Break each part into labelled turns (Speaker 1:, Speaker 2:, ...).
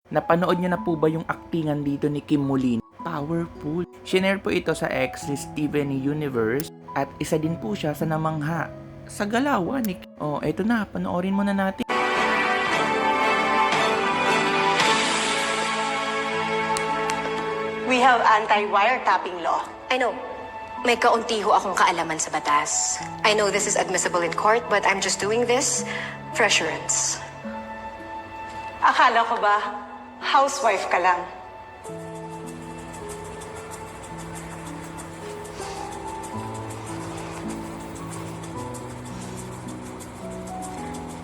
Speaker 1: Napanood niyo na po ba yung aktingan dito ni Kim Molina? Powerful. Shinare po ito sa ex ni Steven Universe at isa din po siya sa namangha sa galawan ni Kim. Oh, eto na, panoorin muna natin.
Speaker 2: We have anti-wiretapping law.
Speaker 3: I know. May kaunti ho akong kaalaman sa batas. I know this is admissible in court, but I'm just doing this for assurance.
Speaker 2: Akala ko ba, housewife ka lang?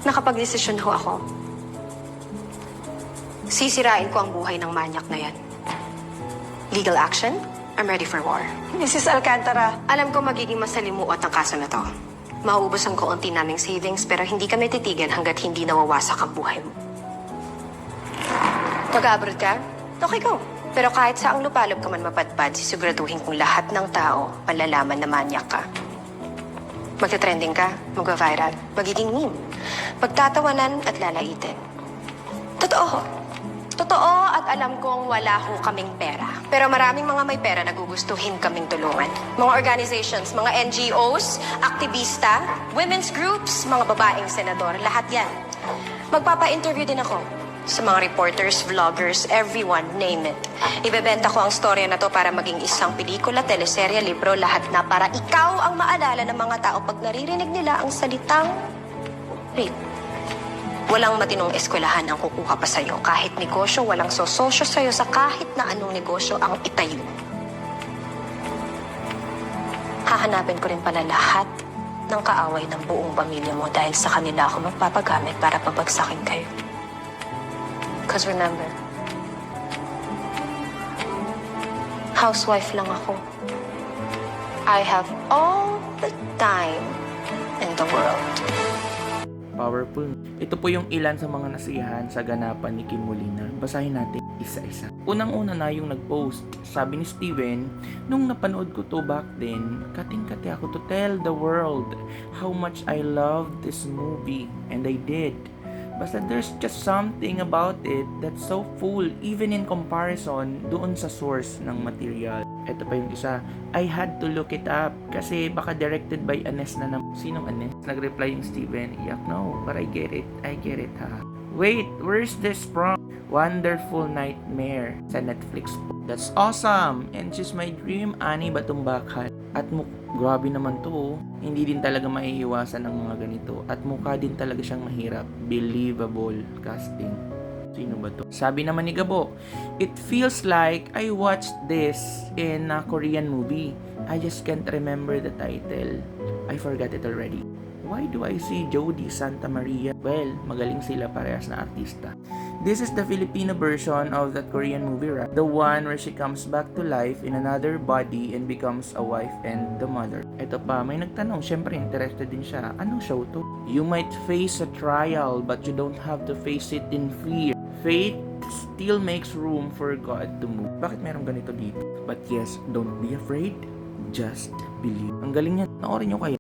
Speaker 3: Nakapag-desisyon ho ako. Sisirain ko ang buhay ng manyak na yan. Legal action? I'm ready for war.
Speaker 2: Mrs. Alcantara,
Speaker 3: Alam ko magiging masalimuot ang kaso na to. Mauubos ang kaunti naming savings pero hindi kami titigan hanggat hindi nawawasak ang buhay mo. Mag-abroad ka? Okay go. Pero kahit saang lupalop ka man mapadpad, sisiguraduhin kong lahat ng tao malalaman na manyak ka. Magta-trending ka, magva-viral, magiging meme, pagtatawanan at lalaitin. Totoo. Totoo at alam kong wala ho kaming pera. Pero maraming mga may pera na gugustuhin kaming tulungan. Mga organizations, mga NGOs, aktivista, women's groups, mga babaeng senador, lahat yan. Magpapa-interview din ako sa mga reporters, vloggers, everyone, name it. Ibebenta ko ang storya na to para maging isang pelikula, teleserye, libro, lahat na para ikaw ang maalala ng mga tao pag naririnig nila ang salitang rape. Walang matinong eskwelahan ang kukuha pa sa'yo. Kahit negosyo, walang sososyo sa'yo sa kahit na anong negosyo ang itayo. Hahanapin ko rin pala lahat ng kaaway ng buong pamilya mo dahil sa kanila ako magpapagamit para pabagsakin kayo. Because remember, housewife lang ako. I have all the time in the world.
Speaker 1: Powerful. Ito po yung ilan sa mga nasiyahan sa ganapan ni Kim Molina. Basahin natin isa-isa. Unang-una na yung nag-post. Sabi ni Steven, nung napanood ko to back then, kating-kati ako to tell the world how much I loved this movie. And I did. Basta there's just something about it that's so full even in comparison doon sa source ng material. Ito pa yung isa, I had to look it up kasi baka directed by Anes na naman. Sinong Anes? Nag-reply yung Steven, yak no, but I get it ha. Wait, where's this from? Wonderful Nightmare sa Netflix po. That's awesome! And she's my dream, Ani Batumbakhan. At grabe naman to, hindi din talaga maiiwasan ng mga ganito. At mukha din talaga siyang mahirap. Believable casting. Sino ba to? Sabi naman ni Gabo, it feels like I watched this in a Korean movie. I just can't remember the title. I forgot it already. Why do I see Jodie Santa Maria? Well, magaling sila parehas na artista. This is the Filipino version of that Korean movie, right? The one where she comes back to life in another body and becomes a wife and the mother. Ito pa, may nagtanong, syempre interested din siya. Anong show to? You might face a trial but you don't have to face it in fear. Faith still makes room for God to move. Bakit meron ganito dito? But yes, don't be afraid. Just believe. Ang galing niya. Panoorin nyo kayo.